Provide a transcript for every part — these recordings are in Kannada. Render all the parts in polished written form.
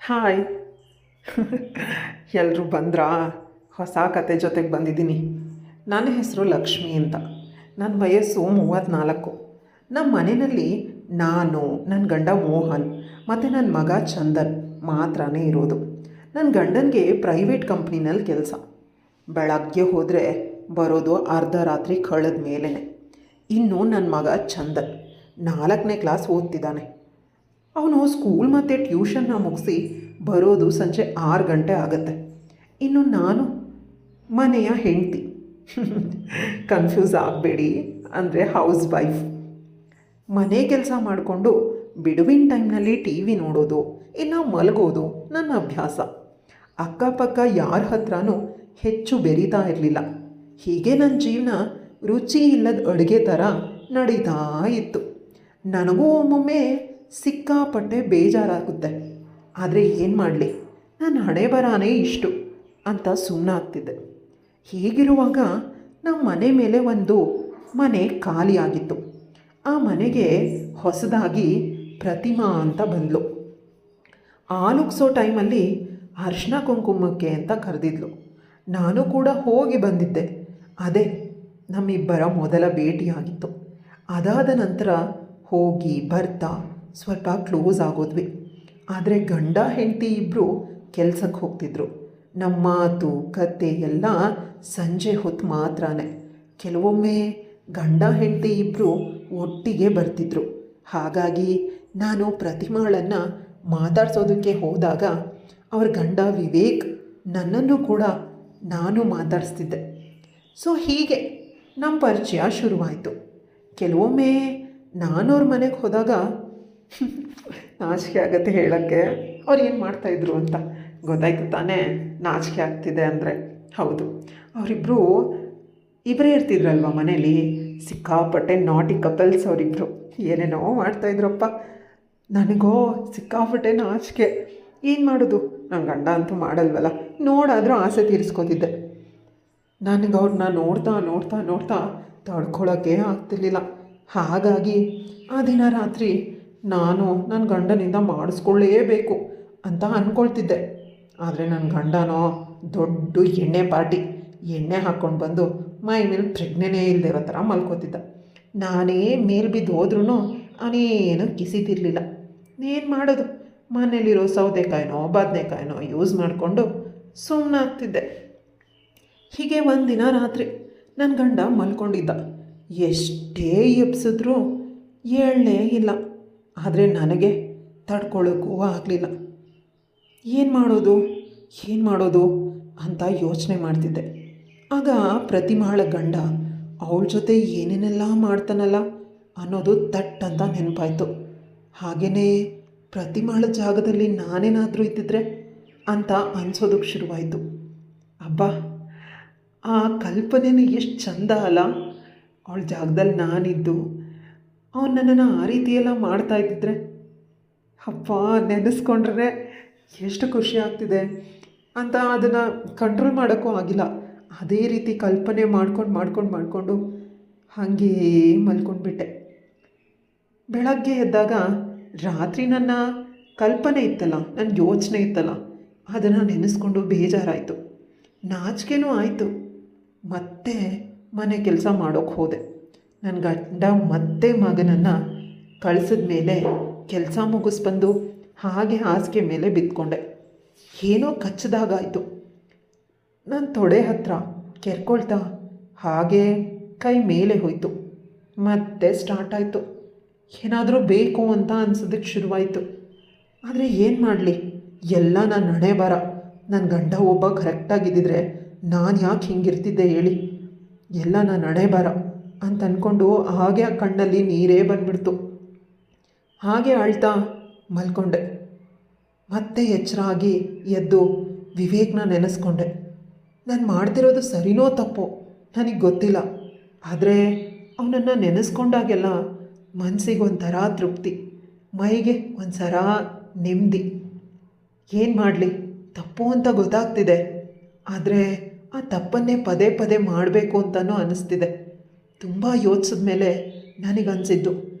ಹಾಯ್. ಎಲ್ಲರೂ ಬಂದ್ರಾ? ಹೊಸ ಕತೆ ಜೊತೆಗೆ ಬಂದಿದ್ದೀನಿ. ನನ್ನ ಹೆಸರು ಲಕ್ಷ್ಮಿ ಅಂತ. ನನ್ನ ವಯಸ್ಸು 34. ನಮ್ಮ ಮನೆಯಲ್ಲಿ ನಾನು, ನನ್ನ ಗಂಡ ಮೋಹನ್ ಮತ್ತು ನನ್ನ ಮಗ ಚಂದನ್ ಮಾತ್ರನೇ ಇರೋದು. ನನ್ನ ಗಂಡನಿಗೆ ಪ್ರೈವೇಟ್ ಕಂಪ್ನಿನಲ್ಲಿ ಕೆಲಸ. ಬೆಳಗ್ಗೆ ಹೋದರೆ ಬರೋದು ಅರ್ಧ ರಾತ್ರಿ ಕಳೆದ ಮೇಲೇ. ಇನ್ನು ನನ್ನ ಮಗ ಚಂದನ್ 4ನೇ ಕ್ಲಾಸ್ ಓದ್ತಿದ್ದಾನೆ. ಅವನು ಸ್ಕೂಲ್ ಮತ್ತು ಟ್ಯೂಷನ್ನ ಮುಗಿಸಿ ಬರೋದು ಸಂಜೆ 6 ಗಂಟೆ ಆಗುತ್ತೆ. ಇನ್ನು ನಾನು ಮನೆಯ ಹೆಂಡತಿ. ಕನ್ಫ್ಯೂಸ್ ಆಗಬೇಡಿ, ಅಂದರೆ ಹೌಸ್ ವೈಫ್. ಮನೆ ಕೆಲಸ ಮಾಡಿಕೊಂಡು ಬಿಡುವಿನ ಟೈಮ್ನಲ್ಲಿ ಟಿ ವಿ ನೋಡೋದು ಇಲ್ಲ ಮಲಗೋದು ನನ್ನ ಅಭ್ಯಾಸ. ಅಕ್ಕಪಕ್ಕ ಯಾರ ಹತ್ರನೂ ಹೆಚ್ಚು ಬೆರೀತಾ ಇರಲಿಲ್ಲ. ಹೀಗೆ ನನ್ನ ಜೀವನ ರುಚಿ ಇಲ್ಲದ ಅಡುಗೆ ಥರ ನಡೀತಾ ಇತ್ತು. ನನಗೂ ಒಮ್ಮೊಮ್ಮೆ ಸಿಕ್ಕಾಪಟ್ಟೆ ಬೇಜಾರಾಗುತ್ತೆ. ಆದರೆ ಏನು ಮಾಡಲಿ, ನನ್ನ ಹಣೆ ಬರಾನೇ ಇಷ್ಟು ಅಂತ ಸುಮ್ಮನಾಗ್ತಿದ್ದೆ. ಹೀಗಿರುವಾಗ ನಮ್ಮ ಮನೆ ಮೇಲೆ ಒಂದು ಮನೆ ಖಾಲಿಯಾಗಿತ್ತು. ಆ ಮನೆಗೆ ಹೊಸದಾಗಿ ಪ್ರತಿಮಾ ಅಂತ ಬಂದಳು. ಆಲುಗ್ಸೋ ಟೈಮಲ್ಲಿ ಅರ್ಶಿನ ಕುಂಕುಮಕ್ಕೆ ಅಂತ ಕರೆದಿದ್ಲು. ನಾನು ಕೂಡ ಹೋಗಿ ಬಂದಿದ್ದೆ. ಅದೇ ನಮ್ಮಿಬ್ಬರ ಮೊದಲ ಭೇಟಿಯಾಗಿತ್ತು. ಅದಾದ ನಂತರ ಹೋಗಿ ಬರ್ತಾ ಸ್ವಲ್ಪ ಕ್ಲೋಸ್ ಆಗೋದ್ವಿ. ಆದರೆ ಗಂಡ ಹೆಂಡತಿ ಇಬ್ಬರು ಕೆಲಸಕ್ಕೆ ಹೋಗ್ತಿದ್ರು. ನಮ್ಮ ಮಾತು ಕತೆ ಎಲ್ಲ ಸಂಜೆ ಹೊತ್ತು ಮಾತ್ರನೇ. ಕೆಲವೊಮ್ಮೆ ಗಂಡ ಹೆಂಡತಿ ಇಬ್ಬರು ಒಟ್ಟಿಗೆ ಬರ್ತಿದ್ರು. ಹಾಗಾಗಿ ನಾನು ಪ್ರತಿಮಾಳನ್ನು ಮಾತಾಡ್ಸೋದಕ್ಕೆ ಹೋದಾಗ ಅವ್ರ ಗಂಡ ವಿವೇಕ್ ನನ್ನನ್ನು ಕೂಡ ನಾನು ಮಾತಾಡಿಸ್ತಿದ್ದೆ. ಸೊ ಹೀಗೆ ನಮ್ಮ ಪರಿಚಯ ಶುರುವಾಯಿತು. ಕೆಲವೊಮ್ಮೆ ನಾನು ಅವ್ರ ಮನೆಗೆ ಹೋದಾಗ ನಾಚಿಕೆ ಆಗುತ್ತೆ ಹೇಳೋಕ್ಕೆ, ಅವ್ರು ಏನು ಮಾಡ್ತಾಯಿದ್ರು ಅಂತ. ಗೊತ್ತಾಯ್ತು ತಾನೇ ನಾಚಿಕೆ ಆಗ್ತಿದೆ ಅಂದರೆ. ಹೌದು, ಅವರಿಬ್ಬರು ಇಬ್ಬರೇ ಇರ್ತಿದ್ರಲ್ವ ಮನೇಲಿ. ಸಿಕ್ಕಾಪಟ್ಟೆ ನಾಟಿ ಕಪಲ್ಸ್ ಅವರಿಬ್ಬರು. ಏನೇನೋ ಮಾಡ್ತಾಯಿದ್ರಪ್ಪ. ನನಗೋ ಸಿಕ್ಕಾಪಟ್ಟೆ ನಾಚಿಕೆ. ಏನು ಮಾಡೋದು, ನನ್ನ ಗಂಡ ಅಂತೂ ಮಾಡಲ್ವಲ್ಲ, ನೋಡಾದರೂ ಆಸೆ ತೀರಿಸ್ಕೋತಿದ್ದೆ. ನನಗೆ ಅವ್ರನ್ನ ನೋಡ್ತಾ ನೋಡ್ತಾ ನೋಡ್ತಾ ತಡ್ಕೊಳ್ಳೋಕ್ಕೆ ಆಗ್ತಿರ್ಲಿಲ್ಲ. ಹಾಗಾಗಿ ಆ ದಿನ ರಾತ್ರಿ ನಾನು ನನ್ನ ಗಂಡನಿಂದ ಮಾಡಿಸ್ಕೊಳ್ಳೇಬೇಕು ಅಂತ ಅಂದ್ಕೊಳ್ತಿದ್ದೆ. ಆದರೆ ನನ್ನ ಗಂಡನೋ ದೊಡ್ಡ ಎಣ್ಣೆ ಪಾರ್ಟಿ. ಎಣ್ಣೆ ಹಾಕ್ಕೊಂಡು ಬಂದು ಮೈ ಮೇಲೆ ಪ್ರಜ್ಞೆನೇ ಇಲ್ಲದೆ ಇರೋ ಥರ ಮಲ್ಕೋತಿದ್ದ. ನಾನೇ ಮೇಲೆ ಬಿದ್ದು ಹೋದ್ರೂ ಅವನೇನು ಕಿಸಿತಿರ್ಲಿಲ್ಲ. ಏನು ಮಾಡೋದು, ಮನೇಲಿರೋ ಸೌತೆಕಾಯಿನೋ ಬದನೆಕಾಯಿನೋ ಯೂಸ್ ಮಾಡಿಕೊಂಡು ಸುಮ್ಮನಾಗ್ತಿದ್ದೆ. ಹೀಗೆ ಒಂದಿನ ರಾತ್ರಿ ನನ್ನ ಗಂಡ ಮಲ್ಕೊಂಡಿದ್ದ. ಎಷ್ಟೇ ಎಬ್ಸಿದ್ರೂ ಏಳಲೇ ಇಲ್ಲ. ಆದರೆ ನನಗೆ ತಡ್ಕೊಳ್ಳೋಕ್ಕೂ ಆಗಲಿಲ್ಲ. ಏನು ಮಾಡೋದು ಅಂತ ಯೋಚನೆ ಮಾಡ್ತಿದ್ದೆ. ಆಗ ಪ್ರತಿಮಾಳ ಗಂಡ ಅವಳ ಜೊತೆ ಏನೇನೆಲ್ಲ ಮಾಡ್ತಾನಲ್ಲ ಅನ್ನೋದು ತಟ್ ಅಂತ ನೆನಪಾಯಿತು. ಹಾಗೆಯೇ ಪ್ರತಿಮಾಳ ಜಾಗದಲ್ಲಿ ನಾನೇನಾದರೂ ಇದ್ದಿದ್ರೆ ಅಂತ ಅನಿಸೋದಕ್ಕೆ ಶುರುವಾಯಿತು. ಅಬ್ಬಾ, ಆ ಕಲ್ಪನೆನೇ ಎಷ್ಟು ಚಂದ ಅಲ್ಲ. ಅವಳ ಜಾಗದಲ್ಲಿ ನಾನಿದ್ದು ಅವನು ನನ್ನನ್ನು ಆ ರೀತಿಯೆಲ್ಲ ಮಾಡ್ತಾ ಇದ್ದಿದ್ರೆ, ಅಪ್ಪ ನೆನೆಸ್ಕೊಂಡ್ರೆ ಎಷ್ಟು ಖುಷಿ ಆಗ್ತಿದೆ ಅಂತ ಅದನ್ನು ಕಂಟ್ರೋಲ್ ಮಾಡೋಕ್ಕೂ ಆಗಿಲ್ಲ. ಅದೇ ರೀತಿ ಕಲ್ಪನೆ ಮಾಡ್ಕೊಂಡು ಹಾಗೇ ಮಲ್ಕೊಂಡ್ಬಿಟ್ಟೆ. ಬೆಳಗ್ಗೆ ಎದ್ದಾಗ ರಾತ್ರಿ ನನ್ನ ಕಲ್ಪನೆ ಇತ್ತಲ್ಲ, ನನ್ನ ಯೋಚನೆ ಇತ್ತಲ್ಲ, ಅದನ್ನು ನೆನೆಸ್ಕೊಂಡು ಬೇಜಾರಾಯಿತು, ನಾಚಿಕೆನೂ ಆಯಿತು. ಮತ್ತೆ ಮನೆ ಕೆಲಸ ಮಾಡೋಕ್ಕೆ ಹೋದೆ. ನನ್ನ ಗಂಡ ಮತ್ತೆ ಮಗನನ್ನು ಕಳಿಸಿದ ಮೇಲೆ ಕೆಲಸ ಮುಗಿಸ್ಬಂದು ಹಾಗೆ ಹಾಸಿಗೆ ಮೇಲೆ ಬಿದ್ದುಕೊಂಡೆ. ಏನೋ ಕಚ್ಚದಾಗಾಯಿತು. ನನ್ನ ತೊಡೆ ಹತ್ರ ಕೆರ್ಕೊಳ್ತಾ ಹಾಗೆ ಕೈ ಮೇಲೆ ಹೋಯಿತು. ಮತ್ತೆ ಸ್ಟಾರ್ಟ್ ಆಯಿತು. ಏನಾದರೂ ಬೇಕು ಅಂತ ಅನ್ಸೋದಕ್ಕೆ ಶುರುವಾಯಿತು. ಆದರೆ ಏನು ಮಾಡಲಿ, ಎಲ್ಲ ನನ್ನ ಹಣೆ ಬರ. ನನ್ನ ಗಂಡ ಒಬ್ಬ ಕರೆಕ್ಟಾಗಿದ್ದಿದ್ರೆ ನಾನು ಯಾಕೆ ಹಿಂಗಿರ್ತಿದ್ದೆ ಹೇಳಿ. ಎಲ್ಲ ನನ್ನ ಹಣೆ ಬರ ಅಂತ ಅಂದ್ಕೊಂಡು ಹಾಗೆ ಆ ಕಣ್ಣಲ್ಲಿ ನೀರೇ ಬಂದ್ಬಿಡ್ತು. ಹಾಗೆ ಅಳ್ತಾ ಮಲ್ಕೊಂಡೆ. ಮತ್ತೆ ಎಚ್ಚರ ಆಗಿ ಎದ್ದು ವಿವೇಕ್ನ ನೆನೆಸ್ಕೊಂಡೆ. ನಾನು ಮಾಡ್ತಿರೋದು ಸರಿನೋ ತಪ್ಪೋ ನನಗೆ ಗೊತ್ತಿಲ್ಲ. ಆದರೆ ಅವನನ್ನು ನೆನೆಸ್ಕೊಂಡಾಗೆಲ್ಲ ಮನಸ್ಸಿಗೆ ಒಂಥರ ತೃಪ್ತಿ, ಮೈಗೆ ಒಂಥರ ನೆಮ್ಮದಿ. ಏನು ಮಾಡಲಿ, ತಪ್ಪು ಅಂತ ಗೊತ್ತಾಗ್ತಿದೆ. ಆದರೆ ಆ ತಪ್ಪನ್ನೇ ಪದೇ ಪದೇ ಮಾಡಬೇಕು ಅಂತಲೂ ಅನ್ನಿಸ್ತಿದೆ. ತುಂಬ ಯೋಚಿಸಿದ ಮೇಲೆ ನನಗನ್ಸಿದ್ದು,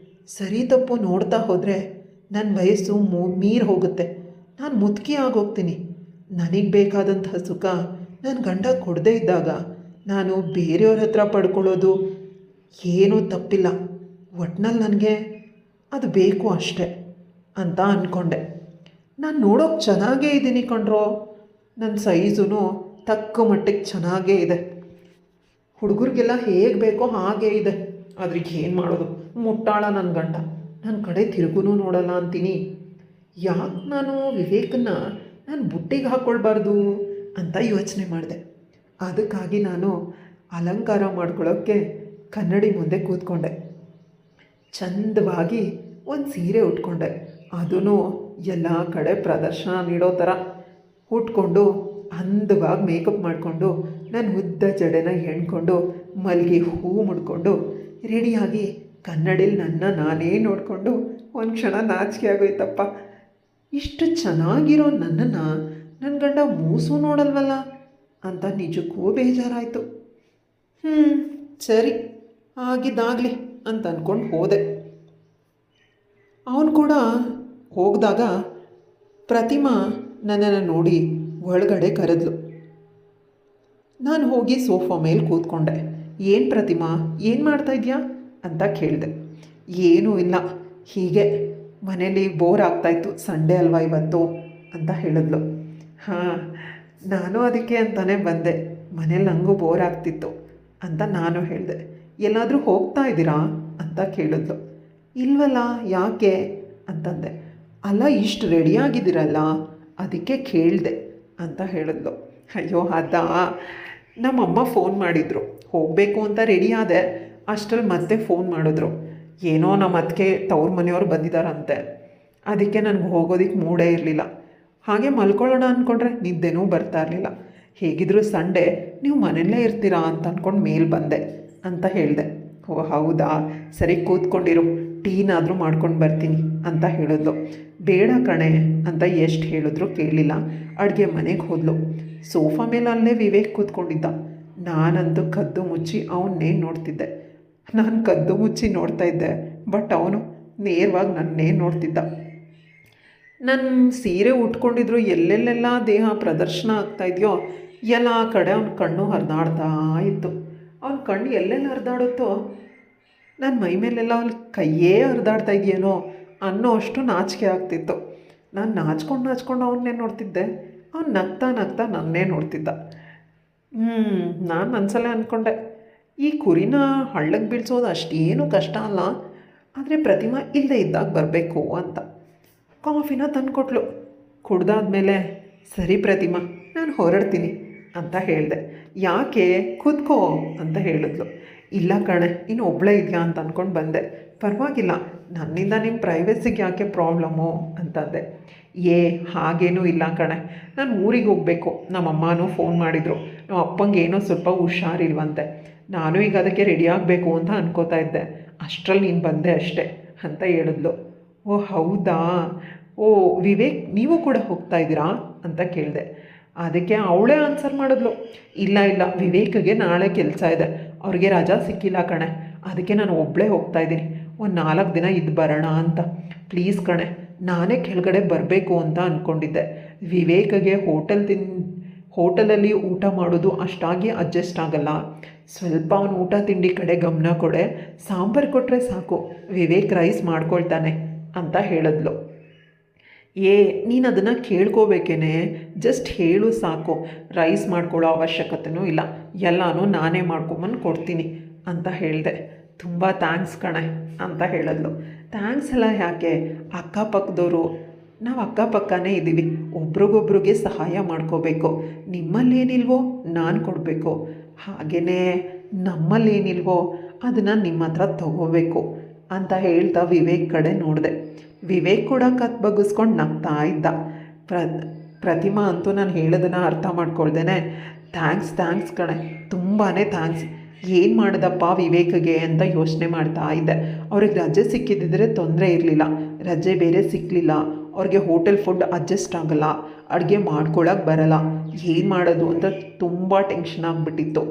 ಸರಿ ತಪ್ಪು ನೋಡ್ತಾ ಹೋದರೆ ನನ್ನ ವಯಸ್ಸು ಮೀರಿ ಹೋಗುತ್ತೆ. ನಾನು ಮುದುಕಿ ಆಗೋಗ್ತೀನಿ. ನನಗೆ ಬೇಕಾದಂತಹ ಸುಖ ನನ್ನ ಗಂಡ ಕೊಡದೇ ಇದ್ದಾಗ ನಾನು ಬೇರೆಯವ್ರ ಹತ್ರ ಪಡ್ಕೊಳ್ಳೋದು ಏನೂ ತಪ್ಪಿಲ್ಲ. ಒಟ್ನಲ್ಲಿ ನನಗೆ ಅದು ಬೇಕು ಅಷ್ಟೆ ಅಂತ ಅಂದ್ಕೊಂಡೆ. ನಾನು ನೋಡೋಕೆ ಚೆನ್ನಾಗೇ ಇದ್ದೀನಿ ಕಣ್ರೋ. ನನ್ನ ಸೈಜೂ ತಕ್ಕ ಮಟ್ಟಿಗೆ ಚೆನ್ನಾಗೇ ಇದೆ. ಹುಡುಗರಿಗೆಲ್ಲ ಹೇಗೆ ಬೇಕೋ ಹಾಗೇ ಇದೆ. ಅದ್ರಿಗೆ ಏನು ಮಾಡೋದು, ಮುಟ್ಟಾಳ ನನ್ನ ಗಂಡ. ನನ್ನ ಕಡೆ ತಿರುಗೂ ನೋಡಲ್ಲ ಅಂತೀನಿ. ಯಾಕೆ ನಾನು ವಿವೇಕನ್ನ ನಾನು ಬುಟ್ಟಿಗೆ ಹಾಕ್ಕೊಳ್ಬಾರ್ದು ಅಂತ ಯೋಚನೆ ಮಾಡಿದೆ. ಅದಕ್ಕಾಗಿ ನಾನು ಅಲಂಕಾರ ಮಾಡ್ಕೊಳ್ಳೋಕ್ಕೆ ಕನ್ನಡಿ ಮುಂದೆ ಕೂತ್ಕೊಂಡೆ. ಚಂದವಾಗಿ ಒಂದು ಸೀರೆ ಉಟ್ಕೊಂಡೆ. ಅದೂ ಎಲ್ಲ ಕಡೆ ಪ್ರದರ್ಶನ ನೀಡೋ ಥರ ಉಟ್ಕೊಂಡು ಅಂದವಾಗಿ ಮೇಕಪ್ ಮಾಡಿಕೊಂಡು ನಾನು ಉದ್ದ ಜಡೆನ ಎಣ್ಕೊಂಡು ಮಲ್ಲಿಗೆ ಹೂ ಮುಡ್ಕೊಂಡು ರೆಡಿಯಾಗಿ ಕನ್ನಡಿಲಿ ನಾನೇ ನೋಡಿಕೊಂಡು ಒಂದು ಕ್ಷಣ ನಾಚಿಕೆ ಆಗೋಯ್ತಪ್ಪ. ಇಷ್ಟು ಚೆನ್ನಾಗಿರೋ ನನ್ನನ್ನು ನನ್ನ ಗಂಡ ಮೂಸು ನೋಡಲ್ವಲ್ಲ ಅಂತ ನಿಜಕ್ಕೂ ಬೇಜಾರಾಯಿತು. ಸರಿ ಆಗಿದ್ದಾಗಲಿ ಅಂತ ಅಂದ್ಕೊಂಡು ಹೋದೆ. ಅವನು ಕೂಡ ಹೋಗಿದಾಗ ಪ್ರತಿಮಾ ನನ್ನನ್ನು ನೋಡಿ ಒಳಗಡೆ ಕರೆದ್ಲು. ನಾನು ಹೋಗಿ ಸೋಫಾ ಮೇಲೆ ಕೂತ್ಕೊಂಡೆ. ಏನು ಪ್ರತಿಮಾ, ಏನು ಮಾಡ್ತಾಯಿದ್ಯಾ ಅಂತ ಕೇಳಿದೆ. ಏನೂ ಇಲ್ಲ, ಹೀಗೆ ಮನೇಲಿ ಬೋರ್ ಆಗ್ತಾಯಿತ್ತು, ಸಂಡೇ ಅಲ್ವಾ ಇವತ್ತು ಅಂತ ಹೇಳಿದ್ಲು. ಹಾಂ, ನಾನು ಅದಕ್ಕೆ ಅಂತಲೇ ಬಂದೆ, ಮನೇಲಿ ನನಗೂ ಬೋರ್ ಆಗ್ತಿತ್ತು ಅಂತ ನಾನು ಹೇಳಿದೆ. ಎಲ್ಲಾದರೂ ಹೋಗ್ತಾ ಇದ್ದೀರಾ ಅಂತ ಕೇಳಿದ್ಲು. ಇಲ್ವಲ್ಲ, ಯಾಕೆ ಅಂತಂದೆ. ಅಲ್ಲ, ಇಷ್ಟು ರೆಡಿಯಾಗಿದ್ದೀರಲ್ಲ ಅದಕ್ಕೆ ಕೇಳಿದೆ ಅಂತ ಹೇಳಿದ್ಲು. ಅಯ್ಯೋ ಅದಾ, ನಮ್ಮಮ್ಮ ಫೋನ್ ಮಾಡಿದರು, ಹೋಗಬೇಕು ಅಂತ ರೆಡಿ ಆದೆ. ಅಷ್ಟರಲ್ಲಿ ಮತ್ತೆ ಫೋನ್ ಮಾಡಿದ್ರು, ಏನೋ ನಮ್ಮ ಅದಕ್ಕೆ ತವ್ರ ಮನೆಯವ್ರು ಬಂದಿದ್ದಾರಂತೆ, ಅದಕ್ಕೆ ನನಗೆ ಹೋಗೋದಕ್ಕೆ ಮೂಡೇ ಇರಲಿಲ್ಲ. ಹಾಗೆ ಮಲ್ಕೊಳ್ಳೋಣ ಅಂದ್ಕೊಂಡ್ರೆ ನಿದ್ದೆನೂ ಬರ್ತಾ ಇರಲಿಲ್ಲ. ಹೇಗಿದ್ರು ಸಂಡೇ, ನೀವು ಮನೆಯಲ್ಲೇ ಇರ್ತೀರಾ ಅಂತ ಅಂದ್ಕೊಂಡು ಮೇಲೆ ಬಂದೆ ಅಂತ ಹೇಳಿದೆ. ಓ ಹೌದಾ, ಸರಿ ಕೂತ್ಕೊಂಡಿರು, ಟೀನಾದರೂ ಮಾಡ್ಕೊಂಡು ಬರ್ತೀನಿ ಅಂತ ಹೇಳಿದ್ಲು. ಬೇಡ ಕಣೆ ಅಂತ ಎಷ್ಟು ಹೇಳಿದ್ರು ಕೇಳಲಿಲ್ಲ. ಅಡುಗೆ ಮನೆಗೆ ಹೋದ್ಲು. ಸೋಫಾ ಮೇಲೆ ಅಲ್ಲೇ ವಿವೇಕ್ ಕೂತ್ಕೊಂಡಿದ್ದ. ನಾನಂತೂ ಕದ್ದು ಮುಚ್ಚಿ ಅವನ್ನೇ ನೋಡ್ತಿದ್ದೆ. ನಾನು ಕದ್ದು ಮುಚ್ಚಿ ನೋಡ್ತಾ ಇದ್ದೆ, ಬಟ್ ಅವನು ನೇರವಾಗಿ ನನ್ನೇ ನೋಡ್ತಿದ್ದ. ನನ್ನ ಸೀರೆ ಉಟ್ಕೊಂಡಿದ್ರು ಎಲ್ಲೆಲ್ಲೆಲ್ಲ ದೇಹ ಪ್ರದರ್ಶನ ಆಗ್ತಾಯಿದೆಯೋ ಎಲ್ಲ ಕಡೆ ಅವನ ಕಣ್ಣು ಹರಿದಾಡ್ತಾ ಇತ್ತು. ಅವನ ಕಣ್ಣು ಎಲ್ಲೆಲ್ಲ ಹರಿದಾಡುತ್ತೋ ನನ್ನ ಮೈ ಮೇಲೆಲ್ಲ ಅವ್ನ ಕೈಯೇ ಹರಿದಾಡ್ತಾ ಇದೆಯೇನೋ ಅನ್ನೋ ಅಷ್ಟು ನಾಚಿಕೆ ಆಗ್ತಿತ್ತು. ನಾನು ನಾಚ್ಕೊಂಡು ಅವನ್ನೇ ನೋಡ್ತಿದ್ದೆ. ಅವ್ನು ನಗ್ತಾ ನನ್ನೇ ನೋಡ್ತಿದ್ದ. ನಾನು ಮನಸಲ್ಲೇ ಅಂದ್ಕೊಂಡೆ, ಈ ಕುರಿನ ಹಳ್ಳಕ್ಕೆ ಬೀಳ್ಸೋದು ಅಷ್ಟೇನು ಕಷ್ಟ ಅಲ್ಲ, ಆದರೆ ಪ್ರತಿಮಾ ಇಲ್ಲದೆ ಇದ್ದಾಗ ಬರಬೇಕು ಅಂತ. ಕಾಫಿನ ತಂದುಕೊಟ್ಲು. ಕುಡ್ದಾದ್ಮೇಲೆ ಸರಿ ಪ್ರತಿಮಾ, ನಾನು ಹೊರಡ್ತೀನಿ ಅಂತ ಹೇಳಿದೆ. ಯಾಕೆ, ಕೂತ್ಕೋ ಅಂತ ಹೇಳಿದ್ಲು. ಇಲ್ಲ ಕಣೆ, ಇನ್ನು ಒಬ್ಬಳೇ ಇದೆಯಾ ಅಂತ ಅಂದ್ಕೊಂಡು ಬಂದೆ. ಪರವಾಗಿಲ್ಲ, ನನ್ನಿಂದ ನಿಮ್ಮ ಪ್ರೈವಸಿಗೆ ಯಾಕೆ ಪ್ರಾಬ್ಲಮ್ಮು ಅಂತಂದೆ. ಹಾಗೇನೂ ಇಲ್ಲ ಕಣೆ, ನಾನು ಊರಿಗೆ ಹೋಗಬೇಕು. ನಮ್ಮಮ್ಮನೂ ಫೋನ್ ಮಾಡಿದರು, ನಮ್ಮ ಅಪ್ಪಂಗೆ ಏನೋ ಸ್ವಲ್ಪ ಹುಷಾರಿಲ್ವಂತೆ. ನಾನು ಈಗ ಅದಕ್ಕೆ ರೆಡಿ ಆಗಬೇಕು ಅಂತ ಅನ್ಕೋತಾ ಇದ್ದೆ. ಅಷ್ಟರಲ್ಲಿ ನೀನು ಬಂದೆ ಅಷ್ಟೆ ಅಂತ ಹೇಳಿದ್ಲು. ಓ ಹೌದಾ, ಓ ವಿವೇಕ್ ನೀವು ಕೂಡ ಹೋಗ್ತಾ ಇದ್ದೀರಾ ಅಂತ ಕೇಳಿದೆ. ಅದಕ್ಕೆ ಅವಳೇ ಆನ್ಸರ್ ಮಾಡಿದ್ಲು, ಇಲ್ಲ ವಿವೇಕ್ಗೆ ನಾಳೆ ಕೆಲಸ ಇದೆ, ಅವ್ರಿಗೆ ರಜಾ ಸಿಕ್ಕಿಲ್ಲ ಕಣೆ, ಅದಕ್ಕೆ ನಾನು ಒಬ್ಬಳೇ ಹೋಗ್ತಾ ಇದ್ದೀನಿ, ಒಂದು 4 ದಿನ ಇದ್ದು ಬರೋಣ ಅಂತ. ಪ್ಲೀಸ್ ಕಣೆ, ನಾನೇ ಕೆಳಗಡೆ ಬರಬೇಕು ಅಂತ ಅಂದ್ಕೊಂಡಿದ್ದೆ. ವಿವೇಕ್ಗೆ ಹೋಟೆಲಲ್ಲಿ ಊಟ ಮಾಡೋದು ಅಷ್ಟಾಗಿ ಅಡ್ಜಸ್ಟ್ ಆಗಲ್ಲ. ಸ್ವಲ್ಪ ಅವನು ಊಟ ತಿಂಡಿ ಕಡೆ ಗಮನ ಕೊಡೆ, ಸಾಂಬಾರು ಕೊಟ್ಟರೆ ಸಾಕು, ವಿವೇಕ್ ರೈಸ್ ಮಾಡ್ಕೊಳ್ತಾನೆ ಅಂತ ಹೇಳಿದ್ಲು. ನೀನು ಅದನ್ನು ಕೇಳ್ಕೋಬೇಕೇನೆ, ಜಸ್ಟ್ ಹೇಳು ಸಾಕು, ರೈಸ್ ಮಾಡ್ಕೊಳ್ಳೋ ಅವಶ್ಯಕತೆಯೂ ಇಲ್ಲ, ಎಲ್ಲನೂ ನಾನೇ ಮಾಡ್ಕೊಂಬಂದು ಕೊಡ್ತೀನಿ ಅಂತ ಹೇಳಿದೆ. ತುಂಬ ಥ್ಯಾಂಕ್ಸ್ ಕಣೆ ಅಂತ ಹೇಳಿದ್ಲು. ಥ್ಯಾಂಕ್ಸ್ ಎಲ್ಲ ಯಾಕೆ, ಅಕ್ಕಪಕ್ಕದವರು, ನಾವು ಅಕ್ಕಪಕ್ಕನೇ ಇದ್ದೀವಿ, ಒಬ್ರಿಗೊಬ್ರಿಗೆ ಸಹಾಯ ಮಾಡ್ಕೋಬೇಕು. ನಿಮ್ಮಲ್ಲೇನಿಲ್ವೋ ನಾನು ಕೊಡಬೇಕು, ಹಾಗೆಯೇ ನಮ್ಮಲ್ಲೇನಿಲ್ವೋ ಅದನ್ನು ನಿಮ್ಮ ಹತ್ರ ತಗೋಬೇಕು ಅಂತ ಹೇಳ್ತಾ ವಿವೇಕ್ ಕಡೆ ನೋಡಿದೆ. ವಿವೇಕ್ ಕೂಡ ಕತ್ ಬಗ್ಗಿಸ್ಕೊಂಡು ನಗ್ತಾ ಇದ್ದ. ಪ್ರತಿಮಾ ಅಂತೂ ನಾನು ಹೇಳೋದನ್ನು ಅರ್ಥ ಮಾಡ್ಕೊಳ್ದೇನೆ, ಥ್ಯಾಂಕ್ಸ್ ಕಣೆ, ತುಂಬಾ ಥ್ಯಾಂಕ್ಸ್, ಏನು ಮಾಡಿದಪ್ಪ ವಿವೇಕ್ಗೆ ಅಂತ ಯೋಚನೆ ಮಾಡ್ತಾ ಇದ್ದೆ. ಅವ್ರಿಗೆ ರಜೆ ಸಿಕ್ಕಿದ್ದಿದ್ರೆ ತೊಂದರೆ ಇರಲಿಲ್ಲ, ರಜೆ ಬೇರೆ ಸಿಕ್ಕಲಿಲ್ಲ, ಅವ್ರಿಗೆ ಹೋಟೆಲ್ ಫುಡ್ ಅಡ್ಜಸ್ಟ್ ಆಗಲ್ಲ, ಅಡುಗೆ ಮಾಡ್ಕೊಳಕ್ಕೆ ಬರಲ್ಲ, ಏನು ಮಾಡೋದು ಅಂತ ತುಂಬ ಟೆನ್ಷನ್ ಆಗಿಬಿಟ್ಟಿತ್ತು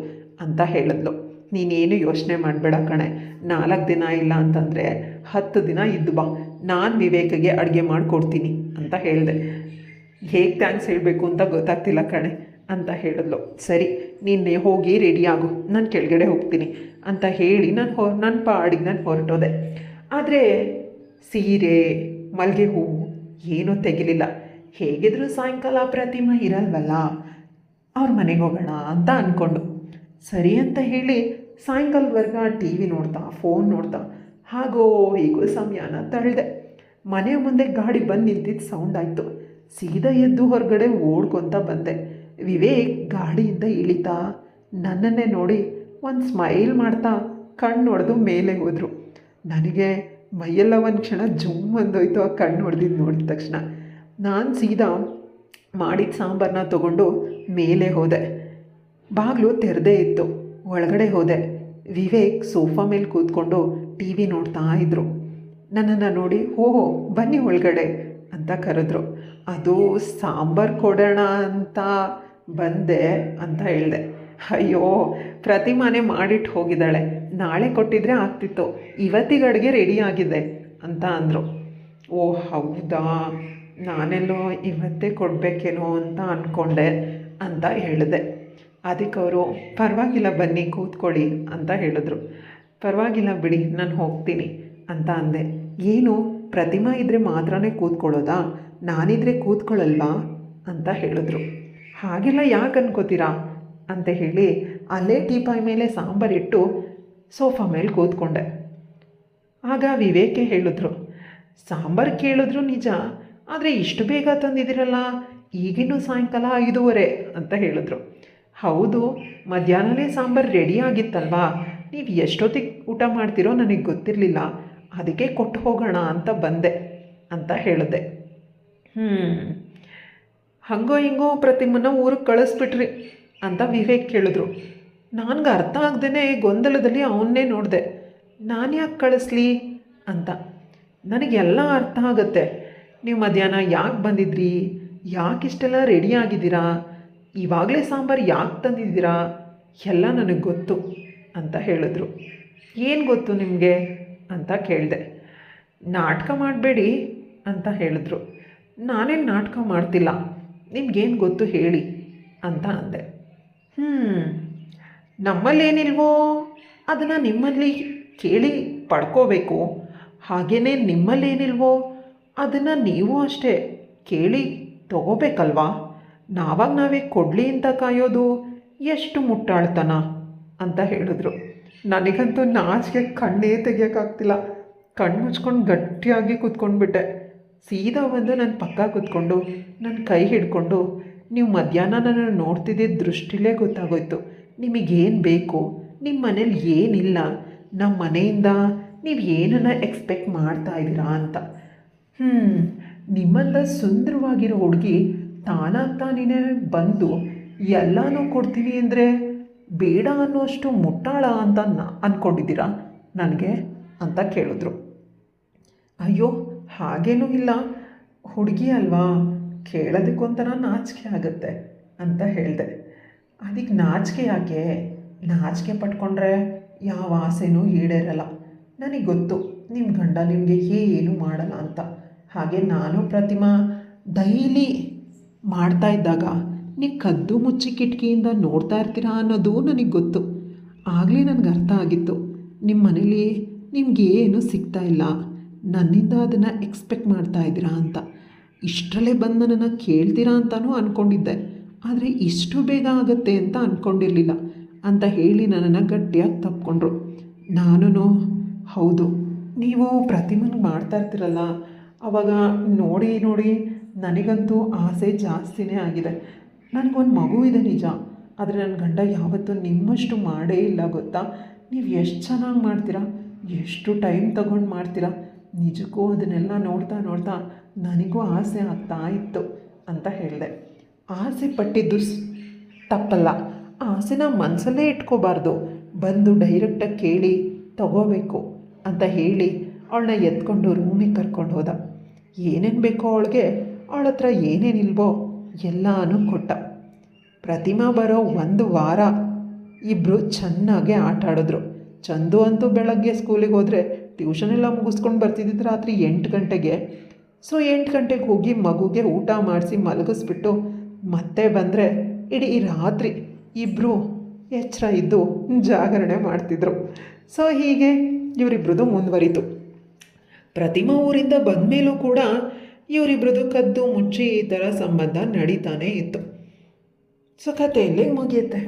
ಅಂತ ಹೇಳಿದ್ಲು. ನೀನೇನು ಯೋಚನೆ ಮಾಡಬೇಡ ಕಣೆ, 4 ದಿನ ಇಲ್ಲ ಅಂತಂದರೆ 10 ದಿನ ಇದ್ದು ಬಾ, ನಾನು ವಿವೇಕ್ಗೆ ಅಡುಗೆ ಮಾಡಿಕೊಡ್ತೀನಿ ಅಂತ ಹೇಳಿದೆ. ಹೇಗೆ ಥ್ಯಾಂಕ್ಸ್ ಹೇಳಬೇಕು ಅಂತ ಗೊತ್ತಾಗ್ತಿಲ್ಲ ಕಣೆ ಅಂತ ಹೇಳಿದ್ಲು. ಸರಿ ನಿನ್ನೆ ಹೋಗಿ ರೆಡಿ ಆಗು, ನಾನು ಕೆಳಗಡೆ ಹೋಗ್ತೀನಿ ಅಂತ ಹೇಳಿ ನನ್ನ ಪಾಡಿಗೆ ನಾನು ಹೊರಟೋದೆ. ಆದರೆ ಸೀರೆ ಮಲ್ಲಿಗೆ ಹೂವು ಏನೂ ತೆಗಿಲಿಲ್ಲ. ಹೇಗಿದ್ರೂ ಸಾಯಂಕಾಲ ಪ್ರತಿಮಾ ಇರಲ್ವಲ್ಲ, ಅವ್ರ ಮನೆಗೆ ಹೋಗೋಣ ಅಂತ ಅಂದ್ಕೊಂಡು ಸರಿ ಅಂತ ಹೇಳಿ ಸಾಯಂಕಾಲದವರೆಗೆ ಟಿ ವಿ ನೋಡ್ತಾ ಫೋನ್ ನೋಡ್ತಾ ಹಾಗೋ ಹೀಗೋ ಸಮಯನ ತಳ್ಳಿದೆ. ಮನೆಯ ಮುಂದೆ ಗಾಡಿ ಬಂದು ನಿಂತಿದ್ದು ಸೌಂಡ್ ಆಯಿತು. ಸೀದಾ ಎದ್ದು ಹೊರಗಡೆ ಓಡ್ಕೊತ ಬಂದೆ. ವಿವೇಕ್ ಗಾಡಿಯಿಂದ ಇಳಿತಾ ನನ್ನನ್ನೇ ನೋಡಿ ಒಂದು ಸ್ಮೈಲ್ ಮಾಡ್ತಾ ಕಣ್ಣು ಹೊಡೆದು ಮೇಲೆ ಹೋದರು. ನನಗೆ ಮೈಯೆಲ್ಲ ಒಂದು ಕ್ಷಣ ಜುಮ್ ಅಂದೋಯ್ತು ಆ ಕಣ್ಣು ಹೊಡೆದಿದ್ದು ನೋಡಿದ ತಕ್ಷಣ. ನಾನು ಸೀದಾ ಮಾಡಿದ ಸಾಂಬಾರನ್ನ ತೊಗೊಂಡು ಮೇಲೆ ಹೋದೆ. ಬಾಗಿಲು ತೆರೆದೇ ಇತ್ತು. ಒಳಗಡೆ ಹೋದೆ. ವಿವೇಕ್ ಸೋಫಾ ಮೇಲೆ ಕೂತ್ಕೊಂಡು ಟಿ ವಿ ನೋಡ್ತಾ ಇದ್ದರು. ನನ್ನನ್ನು ನೋಡಿ ಓಹೋ ಬನ್ನಿ ಒಳಗಡೆ ಅಂತ ಕರೆದ್ರು. ಅದು ಸಾಂಬಾರು ಕೊಡೋಣ ಅಂತ ಬಂದೆ ಅಂತ ಹೇಳಿದೆ. ಅಯ್ಯೋ ಪ್ರತಿಮಾನೇ ಮಾಡಿಟ್ಟು ಹೋಗಿದ್ದಾಳೆ, ನಾಳೆ ಕೊಟ್ಟಿದ್ರೆ ಆಗ್ತಿತ್ತು, ಇವತ್ತಿಗೆ ಅಡುಗೆ ರೆಡಿ ಆಗಿದೆ ಅಂತ ಅಂದರು. ಓ ಹೌದಾ, ನಾನೆಲ್ಲೋ ಇವತ್ತೇ ಕೊಡಬೇಕೇನೋ ಅಂತ ಅಂದ್ಕೊಂಡೆ ಅಂತ ಹೇಳಿದೆ. ಅದಕ್ಕೆ ಅವರು ಪರವಾಗಿಲ್ಲ ಬನ್ನಿ ಕೂತ್ಕೊಳ್ಳಿ ಅಂತ ಹೇಳಿದ್ರು. ಪರವಾಗಿಲ್ಲ ಬಿಡಿ ನಾನು ಹೋಗ್ತೀನಿ ಅಂತ ಅಂದೆ. ಏನು ಪ್ರತಿಮಾ ಇದ್ದರೆ ಮಾತ್ರನೇ ಕೂತ್ಕೊಳ್ಳೋದಾ, ನಾನಿದ್ರೆ ಕೂತ್ಕೊಳ್ಳಲ್ವಾ ಅಂತ ಹೇಳಿದ್ರು. ಹಾಗೆಲ್ಲ ಯಾಕೆ ಅನ್ಕೋತೀರಾ ಅಂತ ಹೇಳಿ ಅಲ್ಲೇ ಟೀಪಾಯ್ ಮೇಲೆ ಸಾಂಬಾರಿಟ್ಟು ಸೋಫಾ ಮೇಲೆ ಕೂತ್ಕೊಂಡೆ. ಆಗ ವಿವೇಕೆ ಹೇಳಿದ್ರು, ಸಾಂಬಾರು ಕೇಳಿದ್ರು ನಿಜ, ಆದರೆ ಇಷ್ಟು ಬೇಗ ತಂದಿದ್ದೀರಲ್ಲ, ಈಗಿನ್ನೂ ಸಾಯಂಕಾಲ 5:30 ಅಂತ ಹೇಳಿದ್ರು. ಹೌದು, ಮಧ್ಯಾಹ್ನನೇ ಸಾಂಬಾರು ರೆಡಿ ಆಗಿತ್ತಲ್ವಾ, ನೀವು ಎಷ್ಟೊತ್ತಿಗೆ ಊಟ ಮಾಡ್ತೀರೋ ನನಗೆ ಗೊತ್ತಿರಲಿಲ್ಲ, ಅದಕ್ಕೆ ಕೊಟ್ಟು ಹೋಗೋಣ ಅಂತ ಬಂದೆ ಅಂತ ಹೇಳಿದೆ. ಹಂಗೋ ಹಿಂಗೋ ಪ್ರತಿಮನ ಊರಿಗೆ ಕಳಿಸ್ಬಿಟ್ರಿ ಅಂತ ವಿವೇಕ್ ಕೇಳಿದ್ರು. ನನಗೆ ಅರ್ಥ ಆಗ್ದೇ ಗೊಂದಲದಲ್ಲಿ ಅವನ್ನೇ ನೋಡಿದೆ. ನಾನು ಯಾಕೆ ಕಳಿಸ್ಲಿ ಅಂತ. ನನಗೆಲ್ಲ ಅರ್ಥ ಆಗುತ್ತೆ. ನೀವು ಮಧ್ಯಾಹ್ನ ಯಾಕೆ ಬಂದಿದ್ರಿ, ಯಾಕೆ ಇಷ್ಟೆಲ್ಲ ರೆಡಿ ಆಗಿದ್ದೀರಾ, ಇವಾಗಲೇ ಸಾಂಬಾರು ಯಾಕೆ ತಂದಿದ್ದೀರಾ, ಎಲ್ಲ ನನಗೆ ಗೊತ್ತು ಅಂತ ಹೇಳಿದ್ರು. ಏನು ಗೊತ್ತು ನಿಮಗೆ ಅಂತ ಕೇಳಿದೆ. ನಾಟಕ ಮಾಡಬೇಡಿ ಅಂತ ಹೇಳಿದ್ರು. ನಾನೇನು ನಾಟಕ ಮಾಡ್ತಿಲ್ಲ, ನಿಮ್ಗೇನು ಗೊತ್ತು ಹೇಳಿ ಅಂತ ಅಂದೆ. ನಮ್ಮಲ್ಲೇನಿಲ್ವೋ ಅದನ್ನು ನಿಮ್ಮಲ್ಲಿ ಕೇಳಿ ಪಡ್ಕೋಬೇಕು, ಹಾಗೆಯೇ ನಿಮ್ಮಲ್ಲೇನಿಲ್ವೋ ಅದನ್ನು ನೀವು ಅಷ್ಟೇ ಕೇಳಿ ತಗೋಬೇಕಲ್ವಾ. ನಾವೇ ಕೊಡಲಿ ಅಂತ ಕಾಯೋದು ಎಷ್ಟು ಮುಟ್ಟಾಳ್ತನ ಅಂತ ಹೇಳಿದ್ರು. ನನಗಂತೂ ನಾಚಿಕೆ ಕಣ್ಣೇ ತೆಗಿಯೋಕ್ಕಾಗ್ತಿಲ್ಲ. ಕಣ್ಣು ಮುಚ್ಕೊಂಡು ಗಟ್ಟಿಯಾಗಿ ಕೂತ್ಕೊಂಡ್ಬಿಟ್ಟೆ. ಸೀದಾ ಬಂದು ನನ್ನ ಪಕ್ಕ ಕೂತ್ಕೊಂಡು ನನ್ನ ಕೈ ಹಿಡ್ಕೊಂಡು, ನೀವು ಮಧ್ಯಾಹ್ನ ನನ್ನ ನೋಡ್ತಿದ್ದ ದೃಷ್ಟಿಲೇ ಗೊತ್ತಾಗೋಯ್ತು ನಿಮಗೇನು ಬೇಕು, ನಿಮ್ಮ ಮನೇಲಿ ಏನಿಲ್ಲ, ನಮ್ಮ ಮನೆಯಿಂದ ನೀವು ಏನನ್ನು ಎಕ್ಸ್ಪೆಕ್ಟ್ ಮಾಡ್ತಾ ಇದ್ದೀರಾ ಅಂತ. ನಿಮ್ಮಂಥ ಸುಂದರವಾಗಿರೋ ಹುಡುಗಿ ತಾನಾಗ್ತಾನೇ ಬಂದು ಎಲ್ಲನೂ ಕೊಡ್ತೀನಿ ಅಂದರೆ ಬೇಡ ಅನ್ನೋಷ್ಟು ಮುಟ್ಟಾಳ ಅಂತ ಅಂದ್ಕೊಂಡಿದ್ದೀರಾ ನನಗೆ ಅಂತ ಕೇಳಿದ್ರು. ಅಯ್ಯೋ ಹಾಗೇನೂ ಇಲ್ಲ, ಹುಡುಗಿ ಅಲ್ವಾ, ಕೇಳೋದಕ್ಕೊಂಥರ ನಾಚಿಕೆ ಆಗುತ್ತೆ ಅಂತ ಹೇಳಿದೆ. ಅದಕ್ಕೆ ನಾಚಿಕೆ ಯಾಕೆ, ನಾಚಿಕೆ ಪಟ್ಕೊಂಡ್ರೆ ಯಾವ ಆಸೆನೂ ಈಡೇರಲ್ಲ. ನನಗೆ ಗೊತ್ತು ನಿಮ್ಮ ಗಂಡ ನಿಮಗೆ ಏನು ಮಾಡಲ್ಲ ಅಂತ. ಹಾಗೆ ನಾನು ಪ್ರತಿಮಾ ಡೈಲಿ ಮಾಡ್ತಾ ಇದ್ದಾಗ ನೀವು ಕದ್ದು ಮುಚ್ಚಿ ಕಿಟಕಿಯಿಂದ ನೋಡ್ತಾ ಇರ್ತೀರಾ ಅನ್ನೋದು ನನಗೆ ಗೊತ್ತು. ಆಗಲೇ ನನಗೆ ಅರ್ಥ ಆಗಿತ್ತು ನಿಮ್ಮ ಮನೇಲಿ ನಿಮ್ಗೆ ಏನು ಸಿಗ್ತಾ ಇಲ್ಲ, ನನ್ನಿಂದ ಅದನ್ನು ಎಕ್ಸ್ಪೆಕ್ಟ್ ಮಾಡ್ತಾ ಇದ್ದೀರಾ ಅಂತ. ಇಷ್ಟರಲ್ಲೇ ಬಂದು ನನ್ನನ್ನು ಕೇಳ್ತೀರಾ ಅಂತಲೂ ಅಂದ್ಕೊಂಡಿದ್ದೆ, ಆದರೆ ಇಷ್ಟು ಬೇಗ ಆಗುತ್ತೆ ಅಂತ ಅಂದ್ಕೊಂಡಿರಲಿಲ್ಲ ಅಂತ ಹೇಳಿ ನನ್ನನ್ನು ಗಟ್ಟಿಯಾಗಿ ತಪ್ಪಿಕೊಂಡ್ರು. ನಾನು ಹೌದು, ನೀವು ಪ್ರತಿಮನಿಗೆ ಮಾಡ್ತಾ ಇರ್ತೀರಲ್ಲ, ಆವಾಗ ನೋಡಿ ನೋಡಿ ನನಗಂತೂ ಆಸೆ ಜಾಸ್ತಿನೇ ಆಗಿದೆ. ನನಗೊಂದು ಮಗು ಇದೆ ನಿಜ, ಆದರೆ ನನ್ನ ಗಂಡ ಯಾವತ್ತೂ ನಿಮ್ಮಷ್ಟು ಮಾಡೇ ಇಲ್ಲ ಗೊತ್ತಾ. ನೀವು ಎಷ್ಟು ಚೆನ್ನಾಗಿ ಮಾಡ್ತೀರಾ, ಎಷ್ಟು ಟೈಮ್ ತಗೊಂಡು ಮಾಡ್ತೀರಾ, ನಿಜಕ್ಕೂ ಅದನ್ನೆಲ್ಲ ನೋಡ್ತಾ ನೋಡ್ತಾ ನನಗೂ ಆಸೆ ಆಗ್ತಾ ಇತ್ತು ಅಂತ ಹೇಳಿದೆ. ಆಸೆ ಪಟ್ಟಿದ್ದು ತಪ್ಪಲ್ಲ, ಆಸೆನ ಮನಸ್ಸಲ್ಲೇ ಇಟ್ಕೋಬಾರ್ದು, ಬಂದು ಡೈರೆಕ್ಟಾಗಿ ಕೇಳಿ ತಗೋಬೇಕು ಅಂತ ಹೇಳಿ ಅವಳನ್ನ ಎತ್ಕೊಂಡು ರೂಮಿಗೆ ಕರ್ಕೊಂಡು ಹೋದ. ಏನೇನು ಬೇಕೋ ಅವಳಿಗೆ, ಅವಳ ಹತ್ರ ಏನೇನಿಲ್ವೋ ಎಲ್ಲನೂ ಕೊಟ್ಟ. ಪ್ರತಿಮಾ ಬರೋ 1 ವಾರ ಇಬ್ಬರು ಚೆನ್ನಾಗೆ ಆಟ ಆಡಿದ್ರು. ಚಂದು ಅಂತೂ ಬೆಳಗ್ಗೆ ಸ್ಕೂಲಿಗೆ ಹೋದರೆ ಟ್ಯೂಷನೆಲ್ಲ ಮುಗಿಸ್ಕೊಂಡು ಬರ್ತಿದ್ದಿದ್ದು ರಾತ್ರಿ 8 ಗಂಟೆಗೆ. ಸೊ 8 ಗಂಟೆಗೆ ಹೋಗಿ ಮಗುಗೆ ಊಟ ಮಾಡಿಸಿ ಮಲಗಿಸ್ಬಿಟ್ಟು ಮತ್ತೆ ಬಂದರೆ ಇಡೀ ರಾತ್ರಿ ಇಬ್ಬರು ಎಚ್ಚರ ಇದ್ದು ಜಾಗರಣೆ ಮಾಡ್ತಿದ್ರು. ಸೊ ಹೀಗೆ ಇವರಿಬ್ರದ್ದು ಮುಂದುವರಿತು. ಪ್ರತಿಮಾ ಊರಿಂದ ಬಂದಮೇಲೂ ಕೂಡ ಇವರಿಬ್ರದ್ದು ಕದ್ದು ಮುಚ್ಚಿ ಈ ಥರ ಸಂಬಂಧ ನಡೀತಾನೇ ಇತ್ತು. ಸೊ ಕಥೆ ಇಲ್ಲಿಗೆ ಮುಗಿಯುತ್ತೆ.